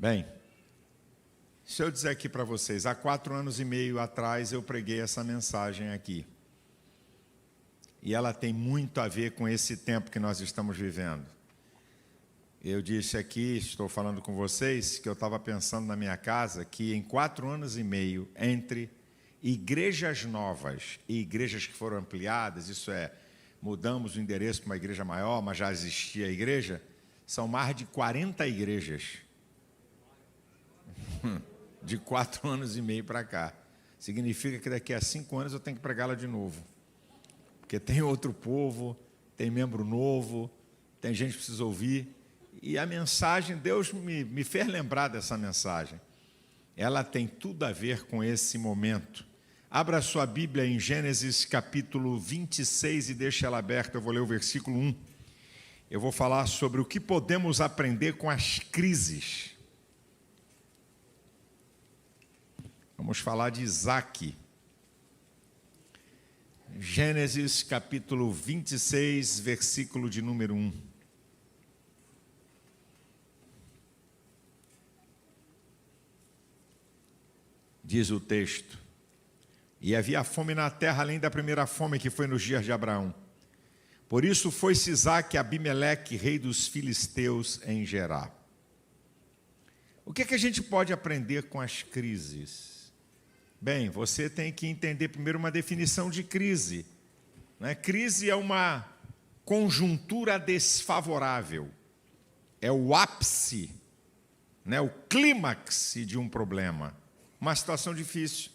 Bem, se eu dizer aqui para vocês, há 4 anos e meio atrás eu preguei essa mensagem aqui. E ela tem muito a ver com esse tempo que nós estamos vivendo. Eu disse aqui, estou falando com vocês, que eu estava pensando na minha casa que em 4 anos e meio, entre igrejas novas e igrejas que foram ampliadas, isso é, mudamos o endereço para uma igreja maior, mas já existia a igreja, são mais de 40 igrejas. De 4 anos e meio para cá. Significa que daqui a 5 anos eu tenho que pregá-la de novo. Porque tem outro povo, tem membro novo, tem gente que precisa ouvir. E a mensagem, Deus me fez lembrar dessa mensagem. Ela tem tudo a ver com esse momento. Abra sua Bíblia em Gênesis capítulo 26 e deixe ela aberta. Eu vou ler o versículo 1. Eu vou falar sobre o que podemos aprender com as crises. Vamos falar de Isaac. Gênesis capítulo 26, versículo de número 1. Diz o texto: E havia fome na terra, além da primeira fome que foi nos dias de Abraão. Por isso foi-se Isaac a Abimeleque, rei dos filisteus, em Gerar. O que é que a gente pode aprender com as crises? Bem, você tem que entender primeiro uma definição de crise. Crise é uma conjuntura desfavorável. É o ápice, o clímax de um problema. Uma situação difícil.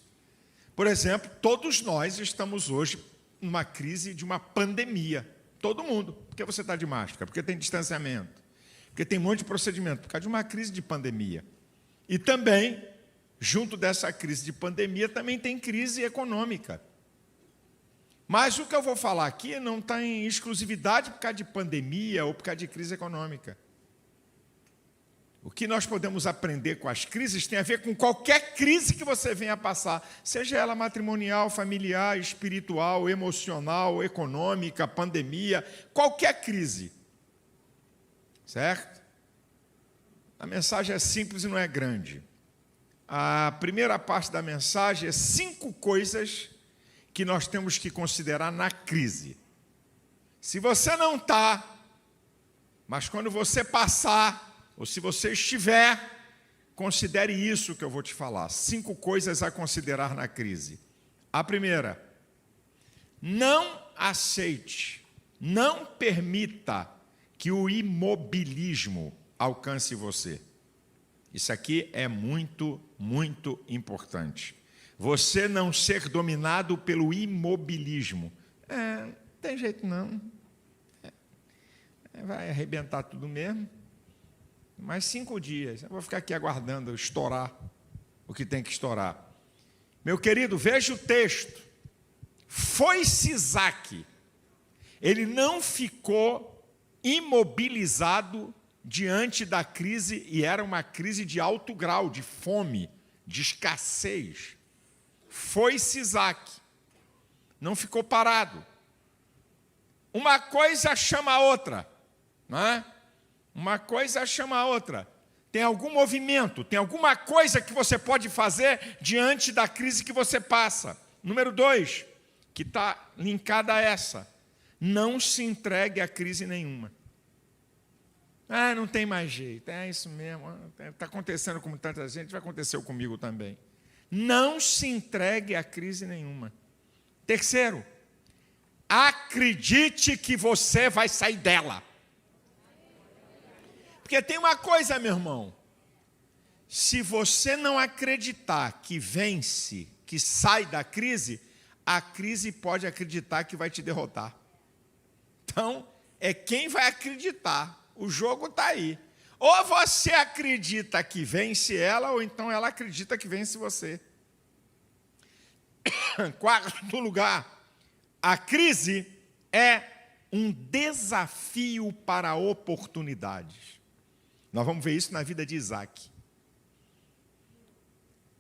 Por exemplo, todos nós estamos hoje numa crise de uma pandemia. Todo mundo. Porque você está de máscara, porque tem distanciamento, porque tem um monte de procedimento, por causa de uma crise de pandemia. E também, junto dessa crise de pandemia, também tem crise econômica. Mas o que eu vou falar aqui não está em exclusividade por causa de pandemia ou por causa de crise econômica. O que nós podemos aprender com as crises tem a ver com qualquer crise que você venha passar, seja ela matrimonial, familiar, espiritual, emocional, econômica, pandemia, qualquer crise. Certo? A mensagem é simples e não é grande. A primeira parte da mensagem é 5 coisas que nós temos que considerar na crise. Se você não está, mas quando você passar, ou se você estiver, considere isso que eu vou te falar. 5 coisas a considerar na crise. A primeira: não aceite, não permita que o imobilismo alcance você. Isso aqui é muito, muito importante. Você não ser dominado pelo imobilismo. Não tem jeito não. Vai arrebentar tudo mesmo. Mais 5 dias, eu vou ficar aqui aguardando estourar o que tem que estourar. Meu querido, veja o texto. Foi-se Isaac. Ele não ficou imobilizado diante da crise, e era uma crise de alto grau, de fome, de escassez. Foi-se Isaac. Não ficou parado. Uma coisa chama a outra, não é? Uma coisa chama a outra. Tem algum movimento, tem alguma coisa que você pode fazer diante da crise que você passa. Número 2, que está linkada a essa: não se entregue a crise nenhuma. Não tem mais jeito, é isso mesmo, está acontecendo com tanta gente, vai acontecer comigo também. Não se entregue a crise nenhuma. Terceiro, acredite que você vai sair dela. Porque tem uma coisa, meu irmão, se você não acreditar que vence, que sai da crise, a crise pode acreditar que vai te derrotar. Então, é quem vai acreditar. O jogo está aí. Ou você acredita que vence ela, ou então ela acredita que vence você. 4º lugar, a crise é um desafio para oportunidades. Nós vamos ver isso na vida de Isaac.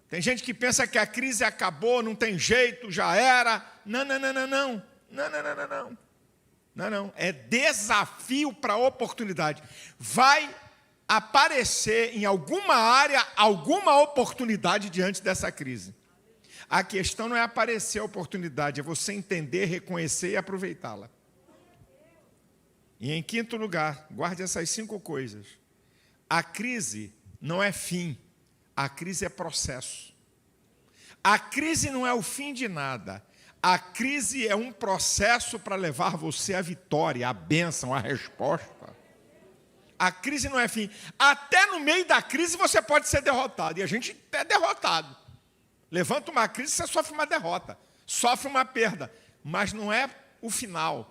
Tem gente que pensa que a crise acabou, não tem jeito, já era. Não. Não. É desafio para oportunidade. Vai aparecer em alguma área, alguma oportunidade diante dessa crise. A questão não é aparecer a oportunidade, é você entender, reconhecer e aproveitá-la. E em quinto lugar, guarde essas 5 coisas. A crise não é fim, a crise é processo. A crise não é o fim de nada. A crise é um processo para levar você à vitória, à bênção, à resposta. A crise não é fim. Até no meio da crise você pode ser derrotado. E a gente é derrotado. Levanta uma crise, você sofre uma derrota. Sofre uma perda. Mas não é o final.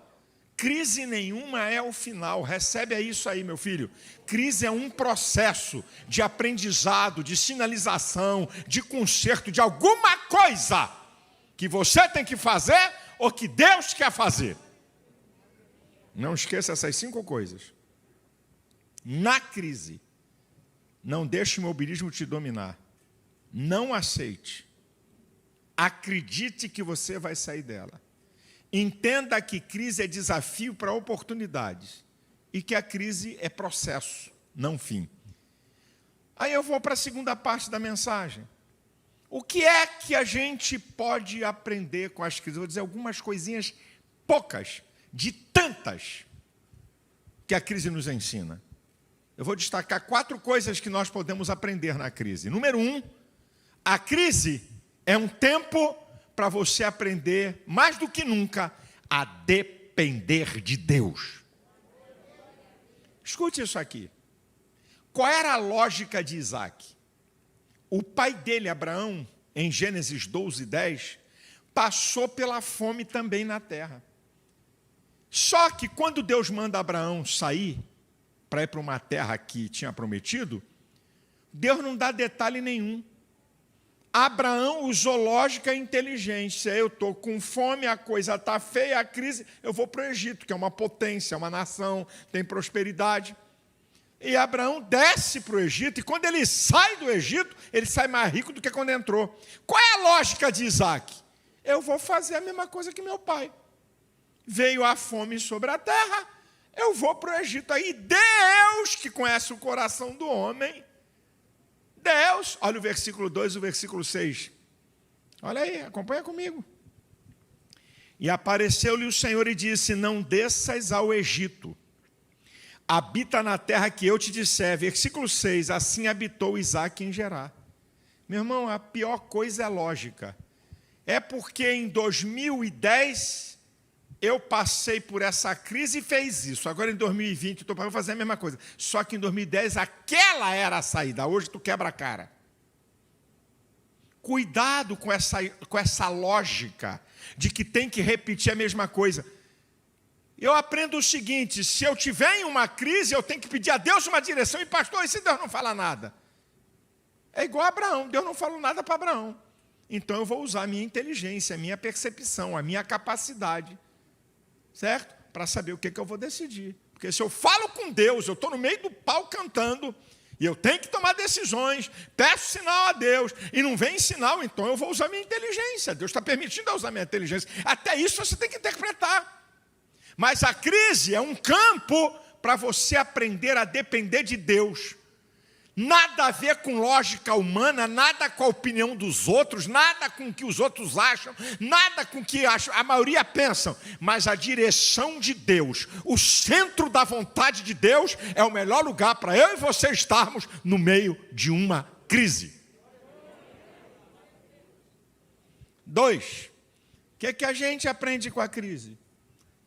Crise nenhuma é o final. Recebe isso aí, meu filho. Crise é um processo de aprendizado, de sinalização, de conserto, de alguma coisa que você tem que fazer ou que Deus quer fazer. Não esqueça essas 5 coisas. Na crise, não deixe o imobilismo te dominar. Não aceite. Acredite que você vai sair dela. Entenda que crise é desafio para oportunidades e que a crise é processo, não fim. Aí eu vou para a segunda parte da mensagem. O que é que a gente pode aprender com as crises? Eu vou dizer algumas coisinhas poucas, de tantas, que a crise nos ensina. Eu vou destacar 4 coisas que nós podemos aprender na crise. Número 1, a crise é um tempo para você aprender, mais do que nunca, a depender de Deus. Escute isso aqui. Qual era a lógica de Isaac? O pai dele, Abraão, em Gênesis 12:10, passou pela fome também na terra. Só que quando Deus manda Abraão sair para ir para uma terra que tinha prometido, Deus não dá detalhe nenhum. Abraão usou lógica e inteligência. Eu estou com fome, a coisa está feia, a crise, eu vou para o Egito, que é uma potência, uma nação, tem prosperidade. E Abraão desce para o Egito, e quando ele sai do Egito, ele sai mais rico do que quando entrou. Qual é a lógica de Isaac? Eu vou fazer a mesma coisa que meu pai. Veio a fome sobre a terra, eu vou para o Egito. Aí Deus, que conhece o coração do homem, Deus, olha o versículo 2 e o versículo 6. Olha aí, acompanha comigo. E apareceu-lhe o Senhor e disse: não desças ao Egito, habita na terra que eu te disser. Versículo 6, assim habitou Isaque em Gerar. Meu irmão, a pior coisa é lógica. É porque em 2010 eu passei por essa crise e fez isso. Agora em 2020 estou para fazer a mesma coisa. Só que em 2010 aquela era a saída. Hoje tu quebra a cara. Cuidado com essa lógica de que tem que repetir a mesma coisa. Eu aprendo o seguinte: se eu tiver em uma crise, eu tenho que pedir a Deus uma direção. E pastor, e se Deus não fala nada? É igual a Abraão. Deus não falou nada para Abraão. Então eu vou usar a minha inteligência, a minha percepção, a minha capacidade, certo? Para saber o que eu vou decidir. Porque se eu falo com Deus, eu estou no meio do pau cantando, e eu tenho que tomar decisões, peço sinal a Deus, e não vem sinal, então eu vou usar a minha inteligência. Deus está permitindo eu usar a minha inteligência. Até isso você tem que interpretar. Mas a crise é um campo para você aprender a depender de Deus. Nada a ver com lógica humana, nada com a opinião dos outros, nada com o que os outros acham, nada com o que a maioria pensa, mas a direção de Deus, o centro da vontade de Deus é o melhor lugar para eu e você estarmos no meio de uma crise. 2, o que a gente aprende com a crise?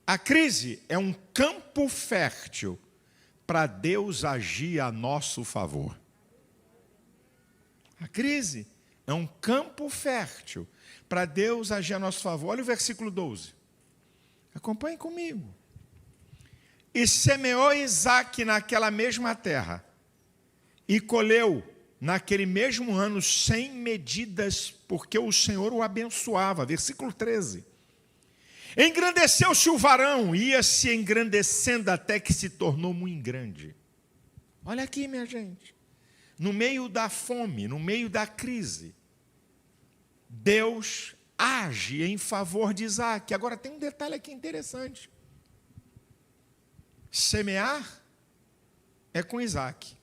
A crise é um campo fértil para Deus agir a nosso favor. A crise é um campo fértil para Deus agir a nosso favor. Olha o versículo 12. Acompanhe comigo. E semeou Isaque naquela mesma terra, e colheu naquele mesmo ano 100 medidas, porque o Senhor o abençoava. Versículo 13. Engrandeceu-se o varão, ia se engrandecendo até que se tornou muito grande. Olha aqui, minha gente. No meio da fome, no meio da crise, Deus age em favor de Isaque. Agora tem um detalhe aqui interessante. Semear é com Isaque.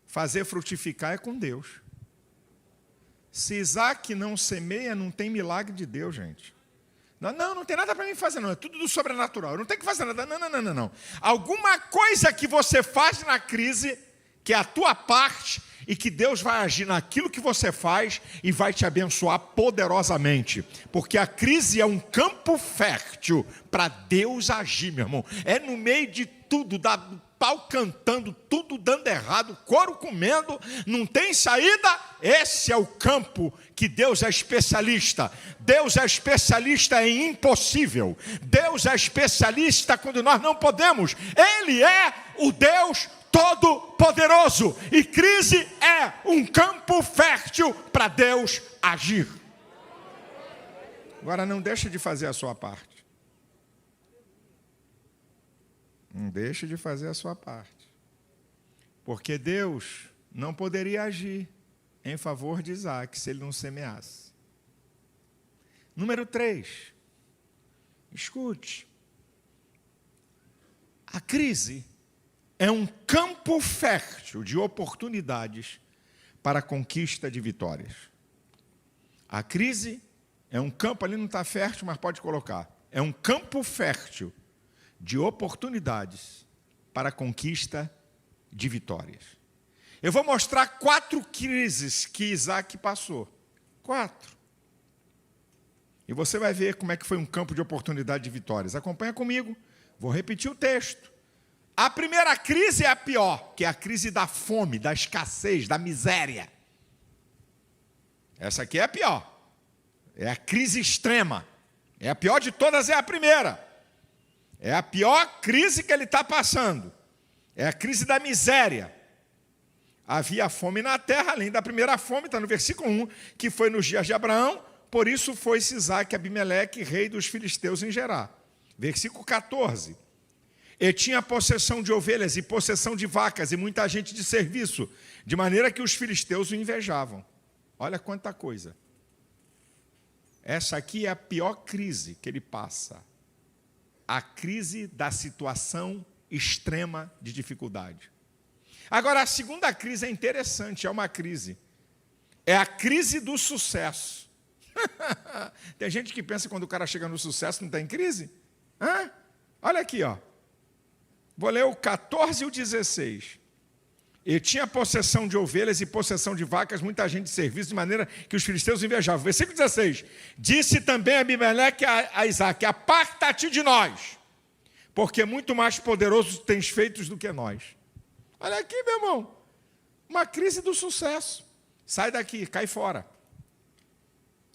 fazer frutificar é com Deus. Se Isaac não semeia, não tem milagre de Deus, gente. Não tem nada para mim fazer, não. É tudo do sobrenatural. Eu não tenho que fazer nada. Não. Alguma coisa que você faz na crise, que é a tua parte, e que Deus vai agir naquilo que você faz e vai te abençoar poderosamente. Porque a crise é um campo fértil para Deus agir, meu irmão. É no meio de tudo, pau cantando, tudo dando errado, couro comendo, não tem saída. Esse é o campo que Deus é especialista. Deus é especialista em impossível. Deus é especialista quando nós não podemos. Ele é o Deus Todo-Poderoso. E crise é um campo fértil para Deus agir. Agora não deixe de fazer a sua parte. Não deixe de fazer a sua parte. Porque Deus não poderia agir em favor de Isaac se ele não semeasse. Número 3. Escute. A crise é um campo fértil de oportunidades para a conquista de vitórias. A crise é um campo, ali não está fértil, mas pode colocar. É um campo fértil de oportunidades para a conquista de vitórias. Eu vou mostrar 4 crises que Isaac passou. 4. E você vai ver como é que foi um campo de oportunidade de vitórias. Acompanha comigo. Vou repetir o texto. A primeira crise é a pior, que é a crise da fome, da escassez, da miséria. Essa aqui é a pior. É a crise extrema. É a pior de todas, é a primeira. É a pior crise que ele está passando. É a crise da miséria. Havia fome na terra, além da primeira fome, está no versículo 1, que foi nos dias de Abraão, por isso foi-se Isaque Abimeleque, rei dos filisteus em Gerar. Versículo 14. E tinha possessão de ovelhas e possessão de vacas e muita gente de serviço, de maneira que os filisteus o invejavam. Olha quanta coisa. Essa aqui é a pior crise que ele passa. A crise da situação extrema de dificuldade. Agora, a segunda crise é interessante, é uma crise. É a crise do sucesso. Tem gente que pensa que quando o cara chega no sucesso não está em crise? Hã? Olha aqui, ó. Vou ler o 14 e o 16. E tinha possessão de ovelhas e possessão de vacas, muita gente de serviço, de maneira que os filisteus invejavam. Versículo 16. Disse também Abimeleque a Isaque: aparta-te de nós, porque muito mais poderosos tens feitos do que nós. Olha aqui, meu irmão. Uma crise do sucesso. Sai daqui, cai fora.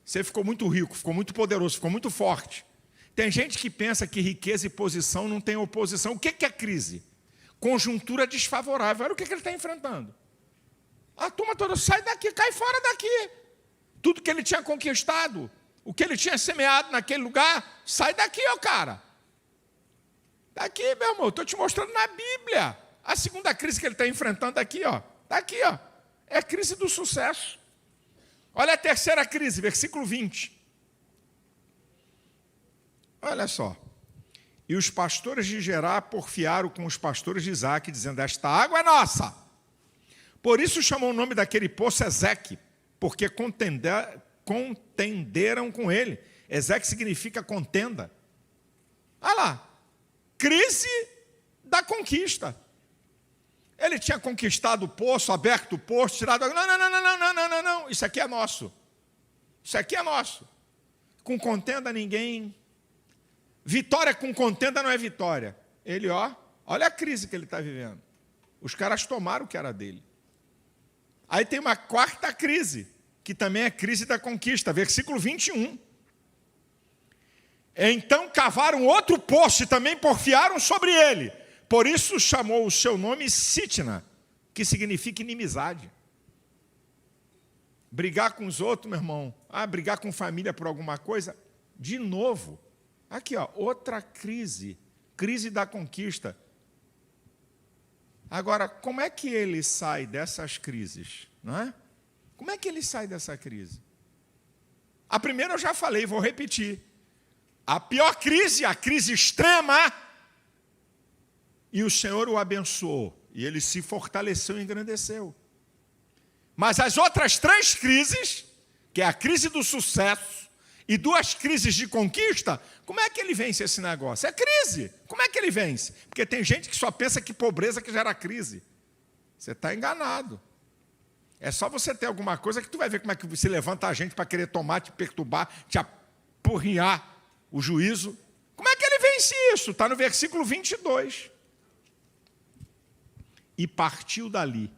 Você ficou muito rico, ficou muito poderoso, ficou muito forte. Tem gente que pensa que riqueza e posição não tem oposição. O que é crise? Conjuntura desfavorável. Olha o que ele está enfrentando. A turma toda sai daqui, cai fora daqui. Tudo que ele tinha conquistado, o que ele tinha semeado naquele lugar, sai daqui, ó cara. Daqui, meu irmão, estou te mostrando na Bíblia. A segunda crise que ele está enfrentando aqui, ó. Está aqui, ó. É a crise do sucesso. Olha a terceira crise, versículo 20. Olha só. E os pastores de Gerar porfiaram com os pastores de Isaque, dizendo: esta água é nossa. Por isso chamou o nome daquele poço Ezeque, porque contenderam com ele. Ezeque significa contenda. Olha lá. Crise da conquista. Ele tinha conquistado o poço, aberto o poço, tirado água. Não. Isso aqui é nosso. Isso aqui é nosso. Com contenda ninguém. Vitória com contenda não é vitória. Ele, olha a crise que ele está vivendo. Os caras tomaram o que era dele. Aí tem uma quarta crise, que também é crise da conquista. Versículo 21. Então cavaram outro poço e também porfiaram sobre ele. Por isso chamou o seu nome Sitna, que significa inimizade. Brigar com os outros, meu irmão. Brigar com família por alguma coisa. De novo. Aqui, ó, outra crise. Crise da conquista. Agora, como é que ele sai dessas crises? Não é? Como é que ele sai dessa crise? A primeira eu já falei, vou repetir. A pior crise, a crise extrema. E o Senhor o abençoou. E ele se fortaleceu e engrandeceu. Mas as outras 3 crises, que é a crise do sucesso e 2 crises de conquista, como é que ele vence esse negócio? É crise. Como é que ele vence? Porque tem gente que só pensa que pobreza que gera crise. Você está enganado. É só você ter alguma coisa que tu vai ver como é que se levanta a gente para querer tomar, te perturbar, te apurrinhar o juízo. Como é que ele vence isso? Está no versículo 22. E partiu dali,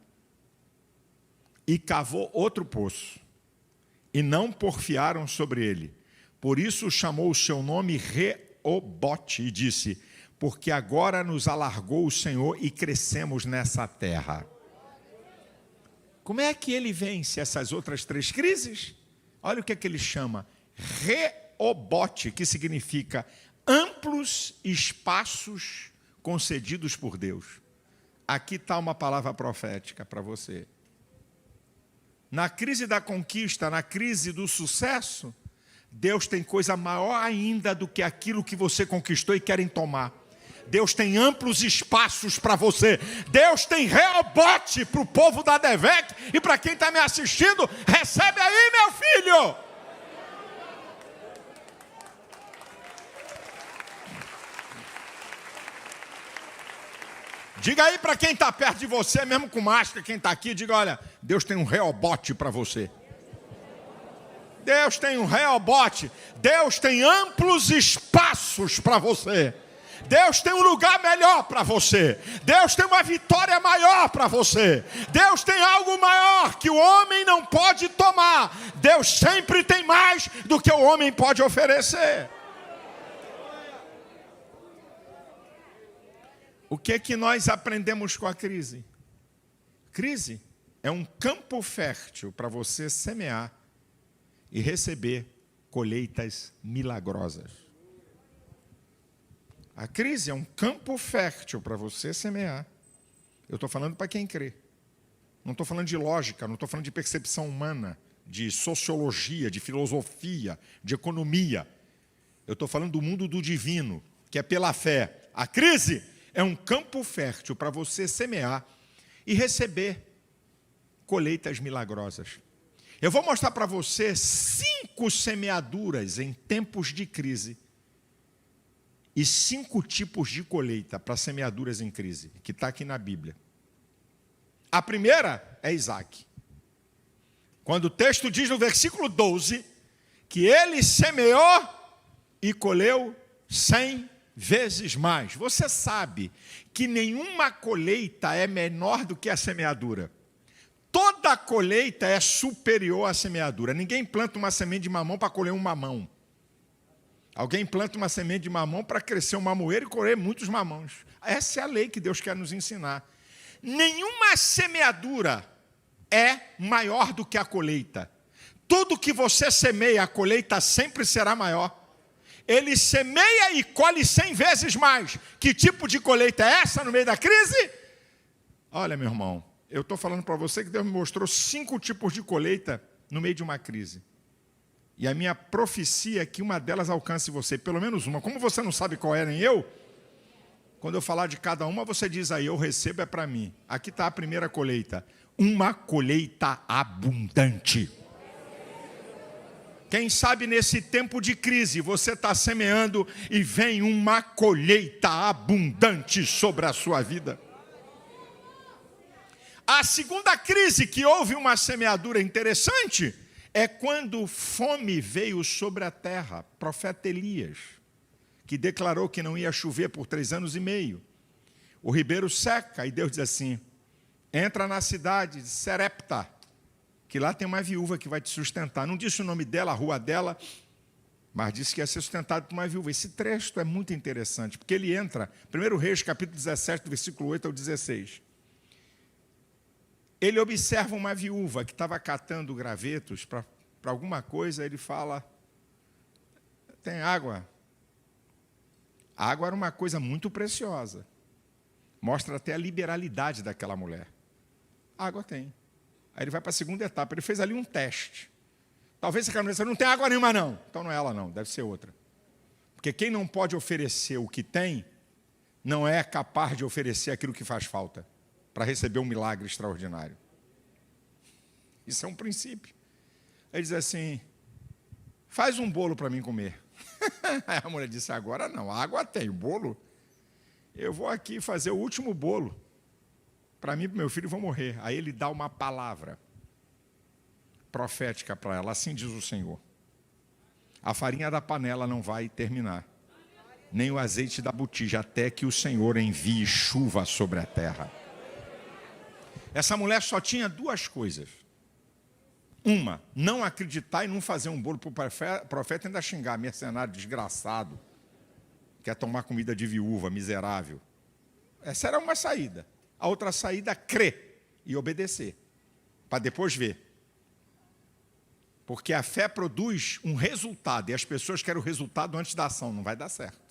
e cavou outro poço, e não porfiaram sobre ele. Por isso chamou o seu nome Reobote, e disse, porque agora nos alargou o Senhor e crescemos nessa terra. Como é que ele vence essas outras 3 crises? Olha o que é que ele chama, Reobote, que significa amplos espaços concedidos por Deus. Aqui está uma palavra profética para você. Na crise da conquista, na crise do sucesso, Deus tem coisa maior ainda do que aquilo que você conquistou e querem tomar. Deus tem amplos espaços para você. Deus tem Reobote para o povo da Devec. E para quem está me assistindo, recebe aí, meu filho. Diga aí para quem está perto de você, mesmo com máscara, quem está aqui, diga, olha, Deus tem um Reobote para você. Deus tem um Reobote. Deus tem amplos espaços para você. Deus tem um lugar melhor para você. Deus tem uma vitória maior para você. Deus tem algo maior que o homem não pode tomar. Deus sempre tem mais do que o homem pode oferecer. O que é que nós aprendemos com a crise? Crise é um campo fértil para você semear e receber colheitas milagrosas. A crise é um campo fértil para você semear. Eu estou falando para quem crê. Não estou falando de lógica, não estou falando de percepção humana, de sociologia, de filosofia, de economia. Eu estou falando do mundo do divino, que é pela fé. A crise é um campo fértil para você semear e receber colheitas milagrosas. Eu vou mostrar para você 5 semeaduras em tempos de crise e 5 tipos de colheita para semeaduras em crise, que está aqui na Bíblia. A primeira é Isaac. Quando o texto diz no versículo 12 que ele semeou e colheu 100 vezes mais. Você sabe que nenhuma colheita é menor do que a semeadura. Toda colheita é superior à semeadura. Ninguém planta uma semente de mamão para colher um mamão. Alguém planta uma semente de mamão para crescer um mamoeiro e colher muitos mamões. Essa é a lei que Deus quer nos ensinar. Nenhuma semeadura é maior do que a colheita. Tudo que você semeia, a colheita sempre será maior. Ele semeia e colhe 100 vezes mais. Que tipo de colheita é essa no meio da crise? Olha, meu irmão, eu estou falando para você que Deus me mostrou 5 tipos de colheita no meio de uma crise. E a minha profecia é que uma delas alcance você, pelo menos uma. Como você não sabe qual é nem eu, quando eu falar de cada uma, você diz aí, eu recebo é para mim. Aqui está a primeira colheita. Uma colheita abundante. Quem sabe nesse tempo de crise você está semeando e vem uma colheita abundante sobre a sua vida. A segunda crise que houve uma semeadura interessante é quando fome veio sobre a terra. Profeta Elias, que declarou que não ia chover por 3 anos e meio. O ribeiro seca e Deus diz assim, entra na cidade de Serepta, que lá tem uma viúva que vai te sustentar. Não disse o nome dela, a rua dela, mas disse que ia ser sustentado por uma viúva. Esse trecho é muito interessante, porque ele entra, 1 Reis, capítulo 17, do versículo 8 ao 16. Ele observa uma viúva que estava catando gravetos para alguma coisa, ele fala, tem água. A água era uma coisa muito preciosa. Mostra até a liberalidade daquela mulher. Água tem. Aí ele vai para a segunda etapa, ele fez ali um teste. Talvez aquela mulher disse, não tem água nenhuma não. Então não é ela não, deve ser outra. Porque quem não pode oferecer o que tem, não é capaz de oferecer aquilo que faz falta, para receber um milagre extraordinário. Isso é um princípio. Ele diz assim, faz um bolo para mim comer. Aí a mulher disse, agora não, água tem, bolo. Eu vou aqui fazer o último bolo. Para mim e para meu filho vão morrer. Aí ele dá uma palavra profética para ela, assim diz o Senhor. A farinha da panela não vai terminar, nem o azeite da botija, até que o Senhor envie chuva sobre a terra. Essa mulher só tinha duas coisas. Uma, não acreditar e não fazer um bolo para o profeta e ainda xingar, mercenário, desgraçado, quer tomar comida de viúva, miserável. Essa era uma saída. A outra saída, crer e obedecer, para depois ver. Porque a fé produz um resultado, e as pessoas querem o resultado antes da ação, não vai dar certo.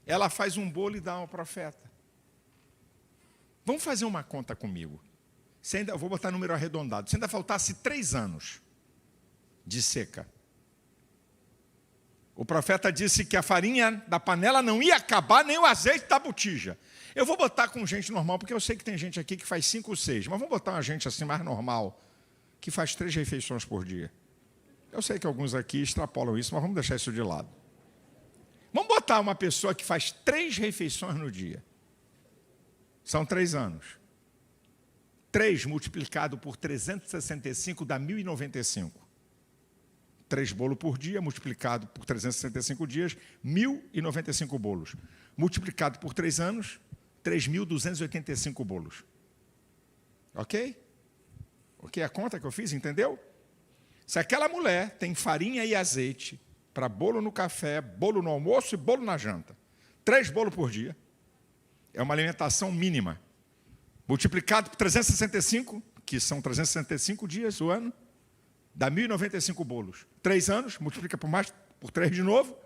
Ela faz um bolo e dá ao profeta. Vamos fazer uma conta comigo. Eu vou botar número arredondado. Se ainda faltasse 3 anos de seca, o profeta disse que a farinha da panela não ia acabar, nem o azeite da botija. Eu vou botar com gente normal, porque eu sei que tem gente aqui que faz 5 ou 6, mas vamos botar uma gente assim mais normal, que faz 3 refeições por dia. Eu sei que alguns aqui extrapolam isso, mas vamos deixar isso de lado. Vamos botar uma pessoa que faz 3 refeições no dia. São 3 anos. 3 multiplicado por 365 dá 1.095. 3 bolos por dia, multiplicado por 365 dias, 1.095 bolos. Multiplicado por 3 anos, 3.285 bolos. Ok? Ok, a conta que eu fiz, entendeu? Se aquela mulher tem farinha e azeite para bolo no café, bolo no almoço e bolo na janta, 3 bolos por dia, é uma alimentação mínima. Multiplicado por 365, que são 365 dias o ano, dá 1.095 bolos. 3 anos, multiplica por 3 de novo,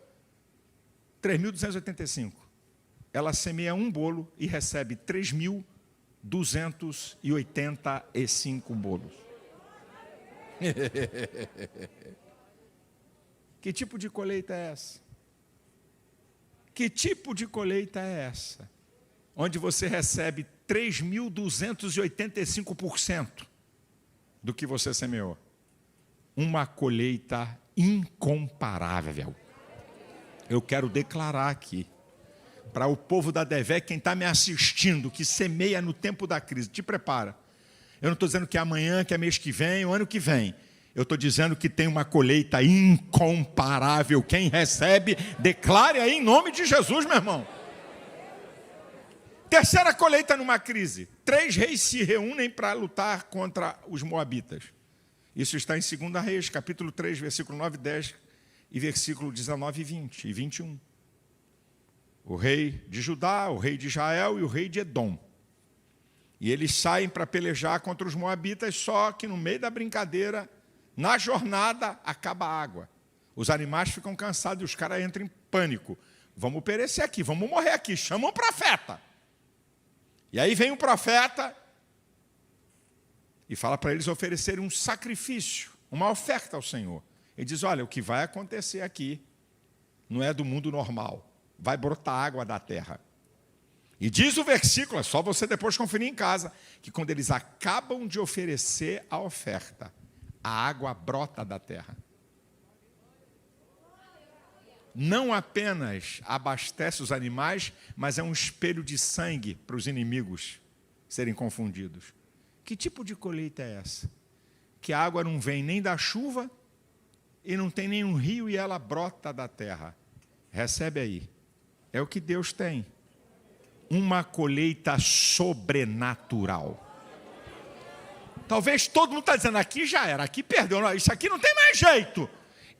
3.285. Ela semeia um bolo e recebe 3.285 bolos. Que tipo de colheita é essa? Que tipo de colheita é essa? Onde você recebe 3.285% do que você semeou. Uma colheita incomparável. Eu quero declarar aqui, para o povo da Devé, quem está me assistindo, que semeia no tempo da crise, te prepara. Eu não estou dizendo que é amanhã, que é mês que vem, ou ano que vem. Eu estou dizendo que tem uma colheita incomparável. Quem recebe, declare aí em nome de Jesus, meu irmão. Terceira colheita numa crise. 3 reis se reúnem para lutar contra os moabitas. Isso está em 2 Reis, capítulo 3, versículo 9 e 10, e versículo 19 e 20 e 21. O rei de Judá, o rei de Israel e o rei de Edom. E eles saem para pelejar contra os moabitas, só que no meio da brincadeira, na jornada, acaba a água. Os animais ficam cansados e os caras entram em pânico. Vamos perecer aqui, vamos morrer aqui, chama um profeta. E aí vem o profeta e fala para eles oferecerem um sacrifício, uma oferta ao Senhor. Ele diz, olha, o que vai acontecer aqui não é do mundo normal. Vai brotar água da terra. E diz o versículo, é só você depois conferir em casa, que quando eles acabam de oferecer a oferta, a água brota da terra. Não apenas abastece os animais, mas é um espelho de sangue para os inimigos serem confundidos. Que tipo de colheita é essa? Que a água não vem nem da chuva e não tem nenhum rio e ela brota da terra. Recebe aí. É o que Deus tem. Uma colheita sobrenatural. Talvez todo mundo está dizendo, aqui já era, aqui perdeu, isso aqui não tem mais jeito.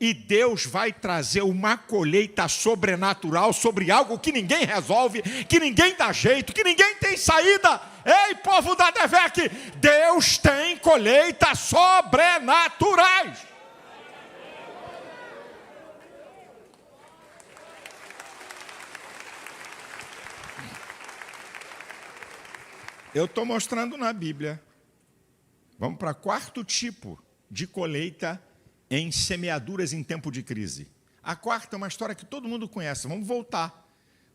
E Deus vai trazer uma colheita sobrenatural sobre algo que ninguém resolve, que ninguém dá jeito, que ninguém tem saída. Ei, povo da Devec, Deus tem colheitas sobrenaturais. Eu estou mostrando na Bíblia. Vamos para 4º tipo de colheita em semeaduras em tempo de crise. A 4ª é uma história que todo mundo conhece. Vamos voltar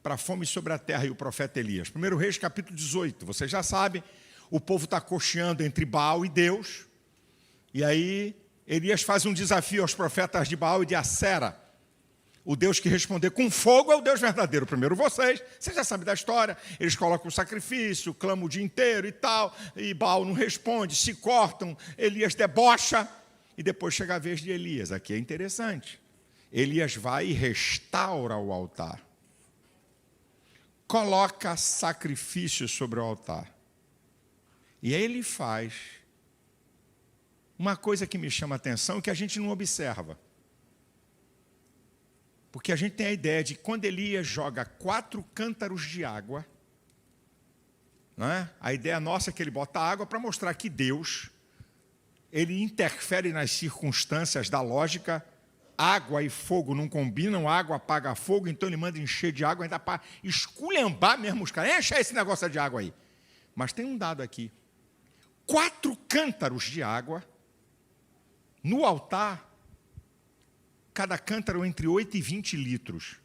para a fome sobre a terra e o profeta Elias. 1 Reis, capítulo 18. Você já sabe, o povo está cocheando entre Baal e Deus. E aí, Elias faz um desafio aos profetas de Baal e de Acera. O Deus que responder com fogo é o Deus verdadeiro. Primeiro vocês já sabem da história. Eles colocam o sacrifício, clamam o dia inteiro e tal. E Baal não responde, se cortam. Elias debocha. E depois chega a vez de Elias. Aqui é interessante. Elias vai e restaura o altar. Coloca sacrifício sobre o altar. E aí ele faz uma coisa que me chama a atenção, que a gente não observa. Porque a gente tem a ideia de que quando Elias joga 4 cântaros de água, né, a ideia nossa é que ele bota água para mostrar que Deus, ele interfere nas circunstâncias da lógica. Água e fogo não combinam, água apaga fogo, então ele manda encher de água, ainda para esculhambar mesmo os caras. Enche esse negócio de água aí. Mas tem um dado aqui. 4 cântaros de água no altar, cada cântaro entre 8 e 20 litros,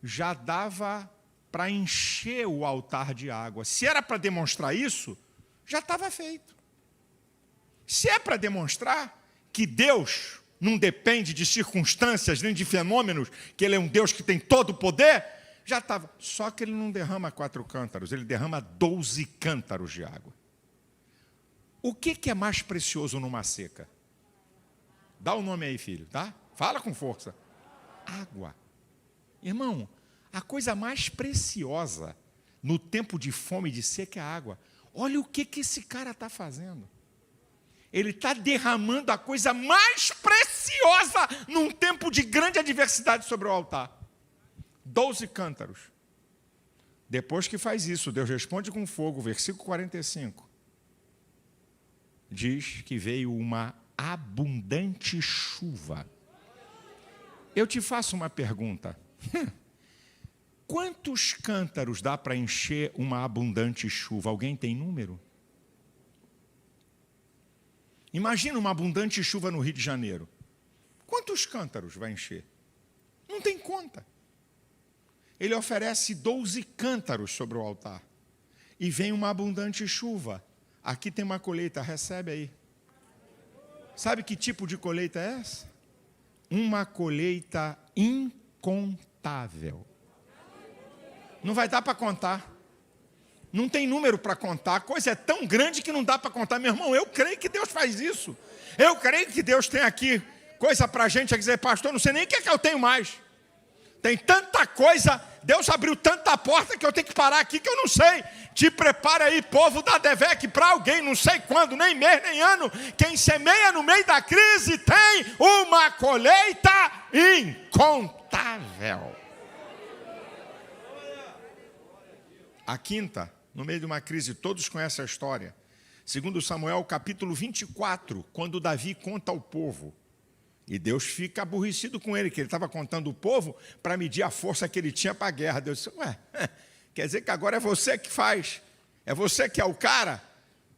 já dava para encher o altar de água. Se era para demonstrar isso, já estava feito. Se é para demonstrar que Deus não depende de circunstâncias nem de fenômenos, que Ele é um Deus que tem todo o poder, já estava. Só que Ele não derrama 4 cântaros, Ele derrama 12 cântaros de água. O que é mais precioso numa seca? Dá o nome aí, filho, tá? Fala com força. Água. Irmão, a coisa mais preciosa no tempo de fome e de seca é a água. Olha o que esse cara está fazendo. Ele está derramando a coisa mais preciosa num tempo de grande adversidade sobre o altar. 12 cântaros. Depois que faz isso, Deus responde com fogo, versículo 45. Diz que veio uma abundante chuva. Eu te faço uma pergunta. Quantos cântaros dá para encher uma abundante chuva? Alguém tem número? Imagina uma abundante chuva no Rio de Janeiro. Quantos cântaros vai encher? Não tem conta. Ele oferece 12 cântaros sobre o altar. E vem uma abundante chuva. Aqui tem uma colheita, recebe aí. Sabe que tipo de colheita é essa? Uma colheita incontável. Não vai dar para contar. Não tem número para contar. A coisa é tão grande que não dá para contar. Meu irmão, eu creio que Deus faz isso. Eu creio que Deus tem aqui coisa para a gente a dizer, pastor, não sei nem o que é que eu tenho mais. Tem tanta coisa, Deus abriu tanta porta que eu tenho que parar aqui que eu não sei. Te prepara aí, povo da DEVEC, para alguém, não sei quando, nem mês, nem ano. Quem semeia no meio da crise tem uma colheita incontável. A quinta, no meio de uma crise, todos conhecem a história. Segundo Samuel, capítulo 24, quando Davi conta ao povo. E Deus fica aborrecido com ele, que ele estava contando o povo para medir a força que ele tinha para a guerra. Deus disse, quer dizer que agora é você que faz, é você que é o cara?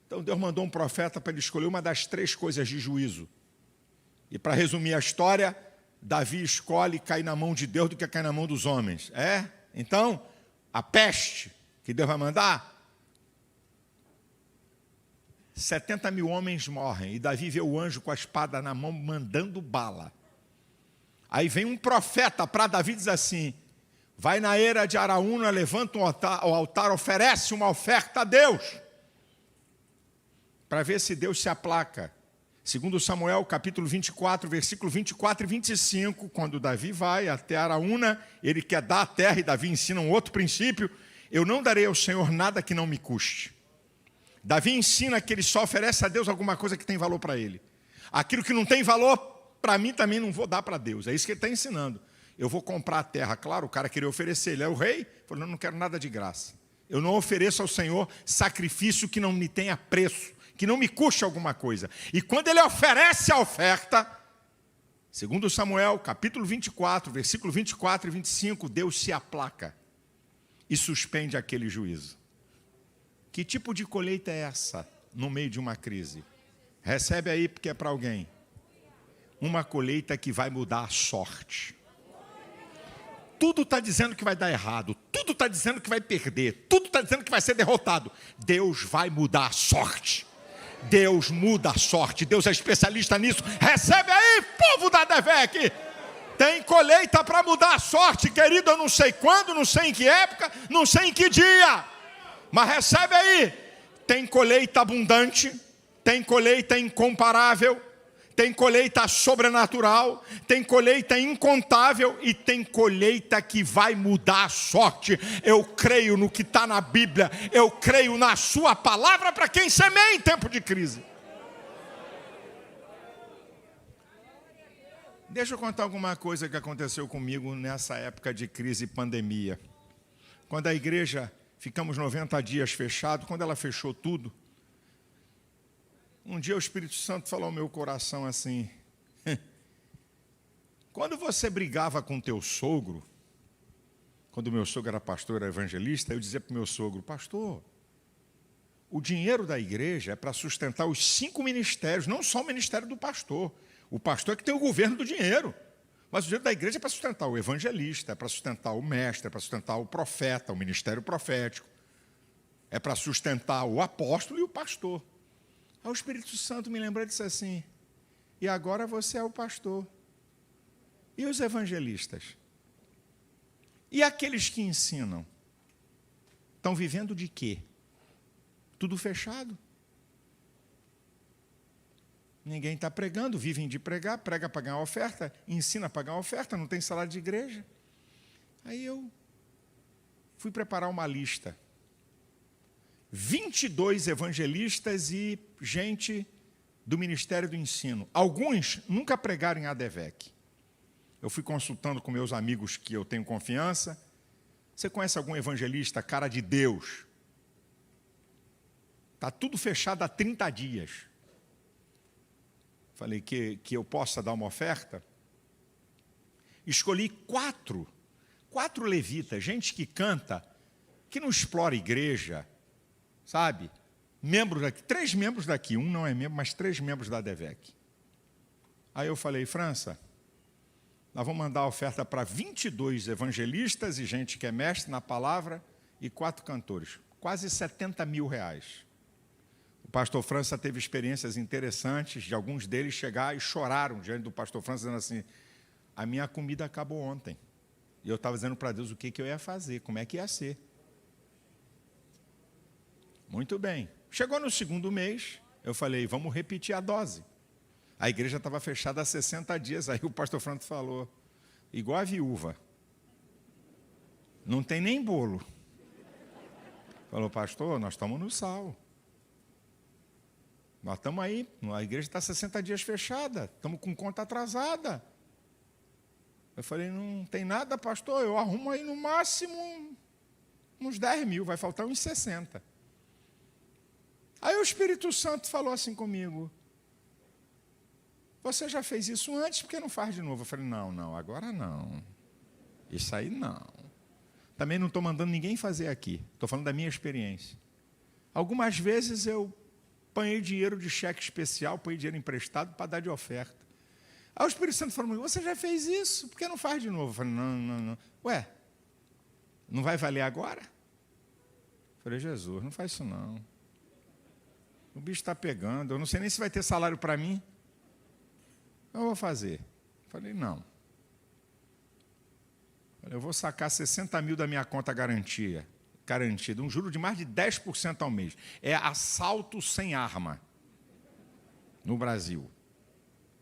Então Deus mandou um profeta para ele escolher uma das 3 coisas de juízo. E para resumir a história, Davi escolhe cair na mão de Deus do que cair na mão dos homens. Então, a peste que Deus vai mandar, 70 mil homens morrem, e Davi vê o anjo com a espada na mão, mandando bala. Aí vem um profeta para Davi e diz assim, vai na eira de Araúna, levanta um altar, oferece uma oferta a Deus, para ver se Deus se aplaca. Segundo Samuel, capítulo 24, versículo 24 e 25, quando Davi vai até Araúna, ele quer dar a terra, e Davi ensina um outro princípio, eu não darei ao Senhor nada que não me custe. Davi ensina que ele só oferece a Deus alguma coisa que tem valor para ele. Aquilo que não tem valor, para mim também não vou dar para Deus. É isso que ele está ensinando. Eu vou comprar a terra. Claro, o cara queria oferecer, ele é o rei. Falou, não quero nada de graça. Eu não ofereço ao Senhor sacrifício que não me tenha preço, que não me custe alguma coisa. E quando ele oferece a oferta, segundo Samuel, capítulo 24, versículo 24 e 25, Deus se aplaca e suspende aquele juízo. Que tipo de colheita é essa no meio de uma crise? Recebe aí porque é para alguém. Uma colheita que vai mudar a sorte. Tudo está dizendo que vai dar errado. Tudo está dizendo que vai perder. Tudo está dizendo que vai ser derrotado. Deus vai mudar a sorte. Deus muda a sorte, Deus é especialista nisso. Recebe aí, povo da DEVEC. Tem colheita para mudar a sorte, querido. Eu não sei quando, não sei em que época, não sei em que dia. Mas recebe aí. Tem colheita abundante, tem colheita incomparável, tem colheita sobrenatural, tem colheita incontável e tem colheita que vai mudar a sorte. Eu creio no que está na Bíblia, eu creio na sua palavra para quem semeia em tempo de crise. Deixa eu contar alguma coisa que aconteceu comigo nessa época de crise e pandemia. Quando a igreja, ficamos 90 dias fechados, quando ela fechou tudo, um dia o Espírito Santo falou ao meu coração assim, quando você brigava com teu sogro, quando o meu sogro era pastor, era evangelista, eu dizia para o meu sogro, pastor, o dinheiro da igreja é para sustentar os 5 ministérios, não só o ministério do pastor. O pastor é que tem o governo do dinheiro. Mas o dinheiro da igreja é para sustentar o evangelista, é para sustentar o mestre, é para sustentar o profeta, o ministério profético. É para sustentar o apóstolo e o pastor. Aí o Espírito Santo me lembrou e disse assim, e agora você é o pastor. E os evangelistas? E aqueles que ensinam? Estão vivendo de quê? Tudo fechado. Ninguém está pregando, vivem de pregar, prega para ganhar oferta, ensina para ganhar oferta, não tem salário de igreja. Aí eu fui preparar uma lista. 22 evangelistas e gente do Ministério do Ensino. Alguns nunca pregaram em ADVEC. Eu fui consultando com meus amigos que eu tenho confiança. Você conhece algum evangelista, cara de Deus? Está tudo fechado há 30 dias. Falei que eu possa dar uma oferta. Escolhi 4 levitas, gente que canta, que não explora igreja, sabe? Membros daqui, 3 membros daqui, um não é membro, mas 3 membros da DEVEC. Aí eu falei, França, nós vamos mandar a oferta para 22 evangelistas e gente que é mestre na palavra e 4 cantores, quase 70 mil reais. O pastor França teve experiências interessantes, de alguns deles chegar e choraram diante do pastor França, dizendo assim, a minha comida acabou ontem. E eu estava dizendo para Deus o que eu ia fazer, como é que ia ser. Muito bem. Chegou no 2º mês, eu falei, vamos repetir a dose. A igreja estava fechada há 60 dias, aí o pastor França falou, igual a viúva, não tem nem bolo. Falou, pastor, nós estamos no sal. Nós estamos aí, a igreja está 60 dias fechada, estamos com conta atrasada. Eu falei, não tem nada, pastor, eu arrumo aí no máximo uns 10 mil, vai faltar uns 60. Aí o Espírito Santo falou assim comigo, você já fez isso antes, por que não faz de novo? Eu falei, não, agora não. Isso aí não. Também não estou mandando ninguém fazer aqui, estou falando da minha experiência. Algumas vezes eu apanhei dinheiro de cheque especial, apanhei dinheiro emprestado para dar de oferta. Aí o Espírito Santo falou, você já fez isso, por que não faz de novo? Eu falei, não. Ué, não vai valer agora? Eu falei, Jesus, não faz isso não. O bicho está pegando, eu não sei nem se vai ter salário para mim. Eu vou fazer. Eu falei, não. Eu vou sacar 60 mil da minha conta garantida, um juro de mais de 10% ao mês. É assalto sem arma no Brasil,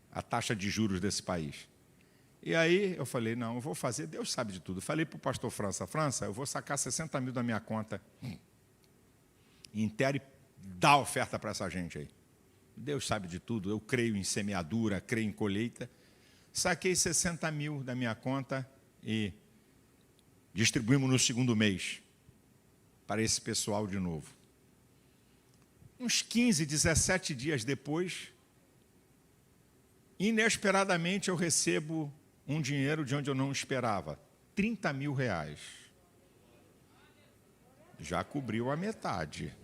a taxa de juros desse país. E aí eu falei, não, eu vou fazer, Deus sabe de tudo. Eu falei para o pastor França, eu vou sacar 60 mil da minha conta inteira e dar oferta para essa gente aí. Deus sabe de tudo, eu creio em semeadura, creio em colheita. Saquei 60 mil da minha conta e distribuímos no 2º mês para esse pessoal de novo. Uns 15, 17 dias depois, inesperadamente eu recebo um dinheiro de onde eu não esperava, 30 mil reais. Já cobriu a metade.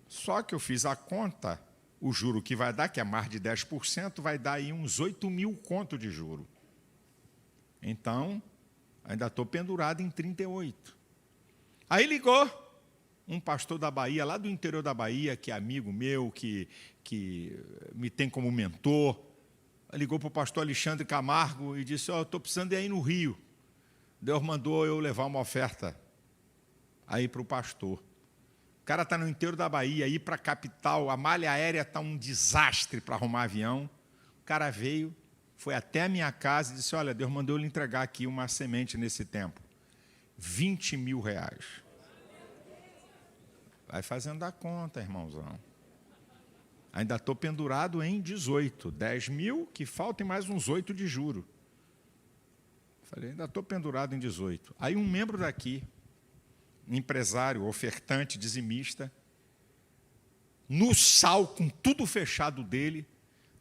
Só que eu fiz a conta, o juro que vai dar, que é mais de 10%, vai dar aí uns 8 mil conto de juro. Então, ainda estou pendurado em 38. Aí ligou um pastor da Bahia, lá do interior da Bahia, que é amigo meu, que me tem como mentor, ligou para o pastor Alexandre Camargo e disse, eu estou precisando ir aí no Rio. Deus mandou eu levar uma oferta aí para o pastor. O cara está no interior da Bahia, ir para a capital, a malha aérea está um desastre para arrumar avião. O cara veio, foi até a minha casa e disse, olha, Deus mandou eu lhe entregar aqui uma semente nesse tempo. 20 mil reais. Vai fazendo a conta, irmãozão. Ainda estou pendurado em 18. 10 mil, que falta e mais uns 8 de juro. Falei, ainda estou pendurado em 18. Aí um membro daqui, empresário, ofertante, dizimista, no sal, com tudo fechado dele,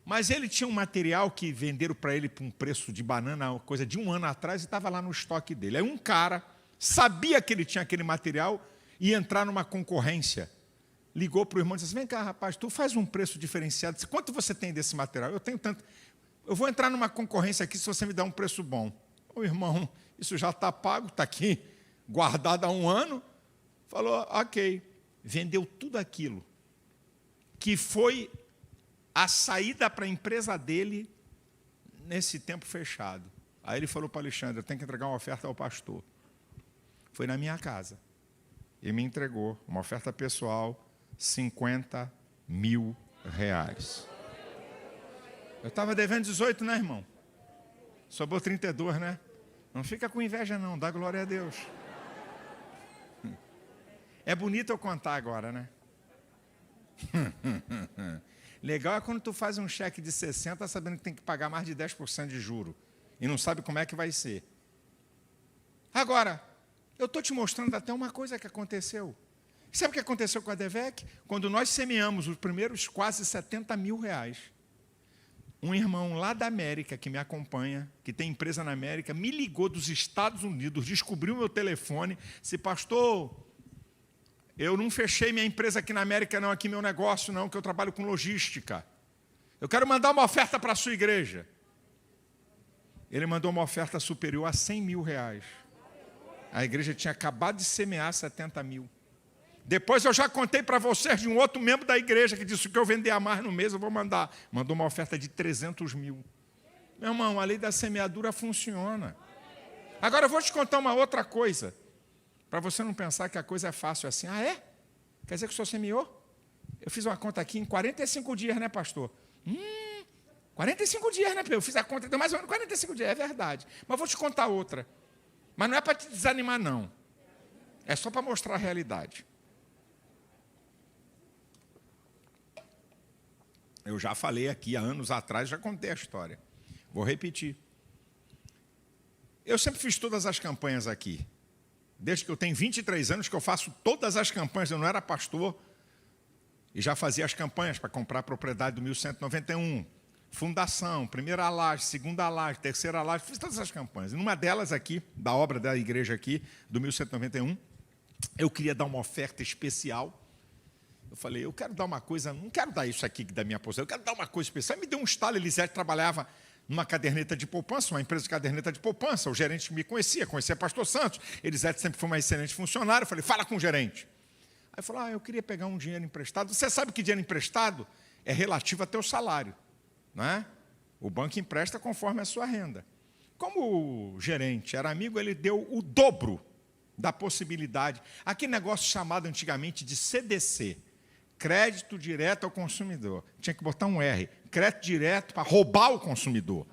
mas ele tinha um material que venderam para ele por um preço de banana, coisa de 1 ano atrás, e estava lá no estoque dele. Aí um cara sabia que ele tinha aquele material e ia entrar numa concorrência. Ligou para o irmão e disse, vem cá, rapaz, tu faz um preço diferenciado. Disse, quanto você tem desse material? Eu tenho tanto. Eu vou entrar numa concorrência aqui se você me dá um preço bom. O irmão, isso já está pago, está aqui, guardado há 1 ano. Falou, ok. Vendeu tudo aquilo, que foi a saída para a empresa dele nesse tempo fechado. Aí ele falou para Alexandre, eu tenho que entregar uma oferta ao pastor. Foi na minha casa. E me entregou uma oferta pessoal, 50 mil reais. Eu estava devendo 18, né, irmão? Sobrou 32, né? Não fica com inveja, não. Dá glória a Deus. É bonito eu contar agora, né? Legal é quando tu faz um cheque de 60 sabendo que tem que pagar mais de 10% de juro. E não sabe como é que vai ser. Agora, eu estou te mostrando até uma coisa que aconteceu. Sabe o que aconteceu com a Devec? Quando nós semeamos os primeiros quase 70 mil reais, um irmão lá da América, que me acompanha, que tem empresa na América, me ligou dos Estados Unidos, descobriu meu telefone, disse, pastor, eu não fechei minha empresa aqui na América, não, aqui meu negócio, não, que eu trabalho com logística. Eu quero mandar uma oferta para a sua igreja. Ele mandou uma oferta superior a 100 mil reais. A igreja tinha acabado de semear 70 mil. Depois eu já contei para vocês de um outro membro da igreja que disse que eu vender a mais no mês, eu vou mandar. Mandou uma oferta de 300 mil. Meu irmão, a lei da semeadura funciona. Agora eu vou te contar uma outra coisa, para você não pensar que a coisa é fácil assim. Ah, é? Quer dizer que o senhor semeou? Eu fiz uma conta aqui em 45 dias, né, pastor? 45 dias, né, eu fiz a conta, deu mais ou menos 45 dias, é verdade. Mas vou te contar outra. Mas não é para te desanimar, não. É só para mostrar a realidade. Eu já falei aqui, há anos atrás, já contei a história. Vou repetir. Eu sempre fiz todas as campanhas aqui. Desde que eu tenho 23 anos que eu faço todas as campanhas. Eu não era pastor e já fazia as campanhas para comprar a propriedade do 1191. Fundação, primeira laje, segunda laje, terceira laje, fiz todas as campanhas. E numa delas aqui, da obra da igreja aqui, do 1191, eu queria dar uma oferta especial. Eu falei, eu quero dar uma coisa, não quero dar isso aqui da minha aposentadoria, eu quero dar uma coisa especial. Me deu um estalo, Elisete trabalhava numa caderneta de poupança, uma empresa de caderneta de poupança, o gerente me conhecia pastor Santos, Elisete sempre foi uma excelente funcionária, eu falei, fala com o gerente. Aí ele falou, eu queria pegar um dinheiro emprestado. Você sabe que dinheiro emprestado é relativo ao teu salário, não é? O banco empresta conforme a sua renda. Como o gerente era amigo, ele deu o dobro da possibilidade, aquele negócio chamado antigamente de CDC, crédito direto ao consumidor. Tinha que botar um R. Crédito direto para roubar o consumidor.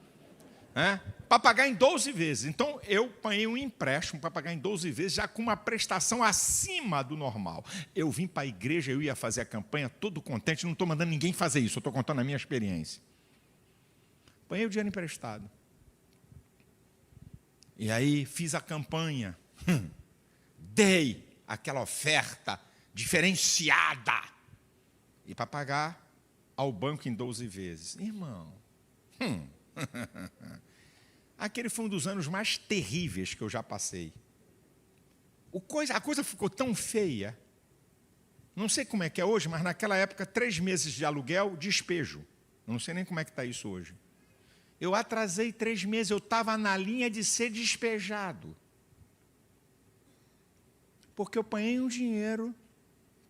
Para pagar em 12 vezes. Então, eu panhei um empréstimo para pagar em 12 vezes, já com uma prestação acima do normal. Eu vim para a igreja, eu ia fazer a campanha todo contente, não estou mandando ninguém fazer isso, eu estou contando a minha experiência. Panhei o dinheiro emprestado. E aí, fiz a campanha. Dei aquela oferta diferenciada. E para pagar ao banco em 12 vezes. Irmão, aquele foi um dos anos mais terríveis que eu já passei. A coisa ficou tão feia. Não sei como é que é hoje, mas naquela época, 3 meses de aluguel, despejo. Eu não sei nem como é que está isso hoje. Eu atrasei 3 meses, eu estava na linha de ser despejado. Porque eu panhei um dinheiro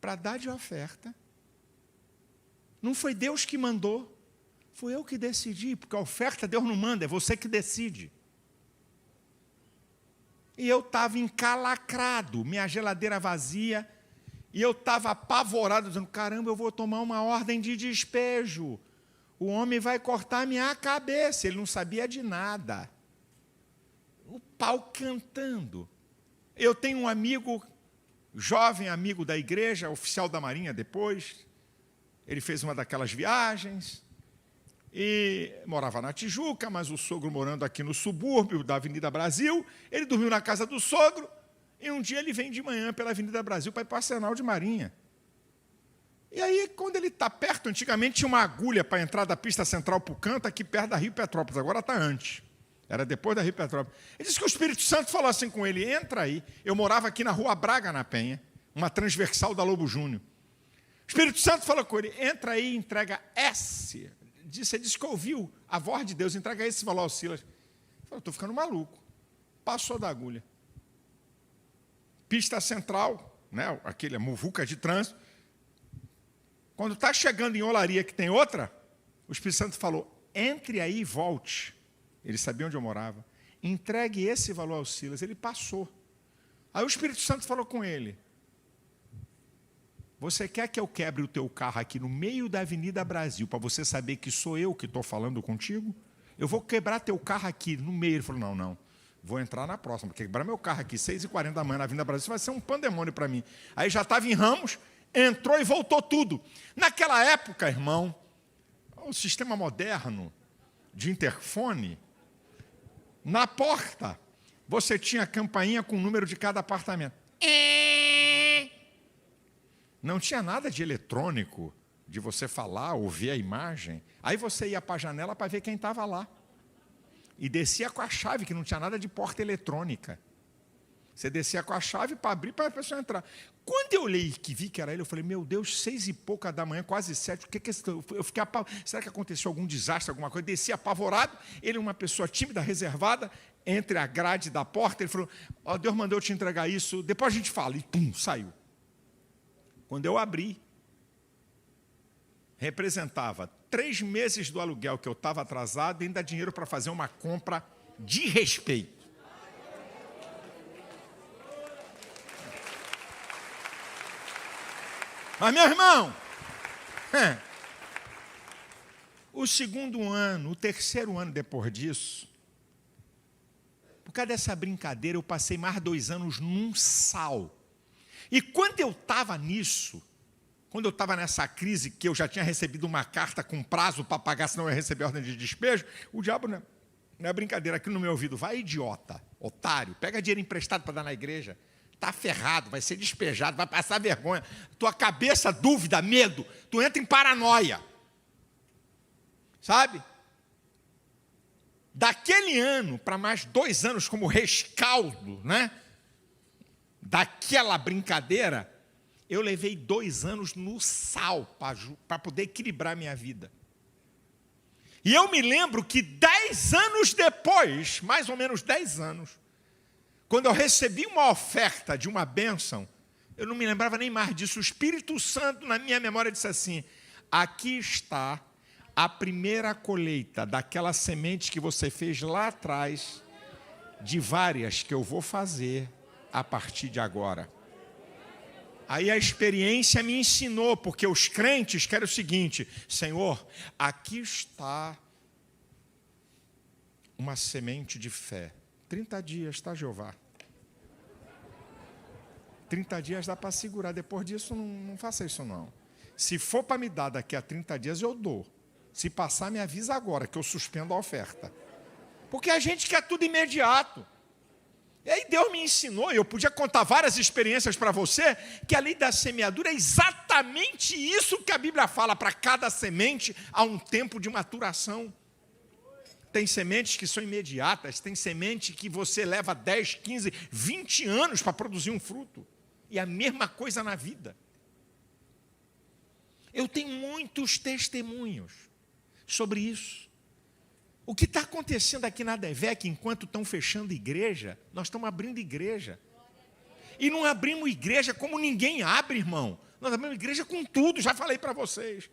para dar de oferta. Não foi Deus que mandou, foi eu que decidi, porque a oferta Deus não manda, é você que decide. E eu estava encalacrado, minha geladeira vazia, e eu estava apavorado, dizendo, caramba, eu vou tomar uma ordem de despejo. O homem vai cortar minha cabeça. Ele não sabia de nada. O pau cantando. Eu tenho um amigo, jovem amigo da igreja, oficial da Marinha depois. Ele fez uma daquelas viagens e morava na Tijuca, mas o sogro morando aqui no subúrbio da Avenida Brasil. Ele dormiu na casa do sogro e um dia ele vem de manhã pela Avenida Brasil para ir para o Arsenal de Marinha. E aí, quando ele está perto, antigamente tinha uma agulha para entrar da pista central para o canto, aqui perto da Rio Petrópolis, agora está antes. Era depois da Rio Petrópolis. Ele disse que o Espírito Santo falou assim com ele, entra aí. Eu morava aqui na Rua Braga, na Penha, uma transversal da Lobo Júnior. O Espírito Santo falou com ele, entra aí e entrega esse. Ele disse que ouviu a voz de Deus, entrega esse valor ao Silas. Ele falou, estou ficando maluco. Passou da agulha. Pista central, né, aquele muvuca de trânsito. Quando está chegando em Olaria, que tem outra, o Espírito Santo falou, entre aí e volte. Ele sabia onde eu morava. Entregue esse valor ao Silas. Ele passou. Aí o Espírito Santo falou com ele, você quer que eu quebre o teu carro aqui no meio da Avenida Brasil, para você saber que sou eu que estou falando contigo? Eu vou quebrar teu carro aqui no meio. Ele falou, não, vou entrar na próxima, porque quebrar meu carro aqui, 6h40 da manhã na Avenida Brasil, vai ser um pandemônio para mim. Aí já estava em Ramos, entrou e voltou tudo. Naquela época, irmão, o sistema moderno de interfone, na porta, você tinha a campainha com o número de cada apartamento. Não tinha nada de eletrônico, de você falar, ouvir a imagem. Aí você ia para a janela para ver quem estava lá. E descia com a chave, que não tinha nada de porta eletrônica. Você descia com a chave para abrir para a pessoa entrar. Quando eu olhei que vi que era ele, eu falei, meu Deus, 6h pouca da manhã, quase 7, o que é isso? Eu fiquei apavorado. Será que aconteceu algum desastre, alguma coisa? Desci apavorado, ele uma pessoa tímida, reservada, entre a grade da porta, ele falou, Deus mandou eu te entregar isso, depois a gente fala, e pum, saiu. Quando eu abri, representava 3 meses do aluguel que eu estava atrasado e ainda dinheiro para fazer uma compra de respeito. Mas, meu irmão, o segundo ano, o terceiro ano depois disso, por causa dessa brincadeira, eu passei mais 2 anos num sal. E quando eu estava nisso, quando eu estava nessa crise, que eu já tinha recebido uma carta com prazo para pagar, senão eu ia receber ordem de despejo, o diabo não é brincadeira, aqui no meu ouvido, vai idiota, otário, pega dinheiro emprestado para dar na igreja, está ferrado, vai ser despejado, vai passar vergonha, tua cabeça, dúvida, medo, tu entra em paranoia, sabe? Daquele ano para mais 2 anos como rescaldo, né? Daquela brincadeira, eu levei 2 anos no sal para poder equilibrar minha vida. E eu me lembro que 10 anos depois, mais ou menos 10 anos, quando eu recebi uma oferta de uma bênção, eu não me lembrava nem mais disso, o Espírito Santo na minha memória disse assim, aqui está a primeira colheita daquela semente que você fez lá atrás, de várias que eu vou fazer a partir de agora. Aí a experiência me ensinou, porque os crentes querem o seguinte, Senhor, aqui está uma semente de fé. 30 dias, tá, Jeová? 30 dias dá para segurar, depois disso não faça isso não. Se for para me dar daqui a 30 dias, eu dou. Se passar, me avisa agora, que eu suspendo a oferta. Porque a gente quer tudo imediato. E aí Deus me ensinou, e eu podia contar várias experiências para você, que a lei da semeadura é exatamente isso que a Bíblia fala, para cada semente há um tempo de maturação. Tem sementes que são imediatas, tem semente que você leva 10, 15, 20 anos para produzir um fruto. E a mesma coisa na vida. Eu tenho muitos testemunhos sobre isso. O que está acontecendo aqui na Devec, enquanto estão fechando igreja, nós estamos abrindo igreja. E não abrimos igreja como ninguém abre, irmão. Nós abrimos igreja com tudo, já falei para vocês.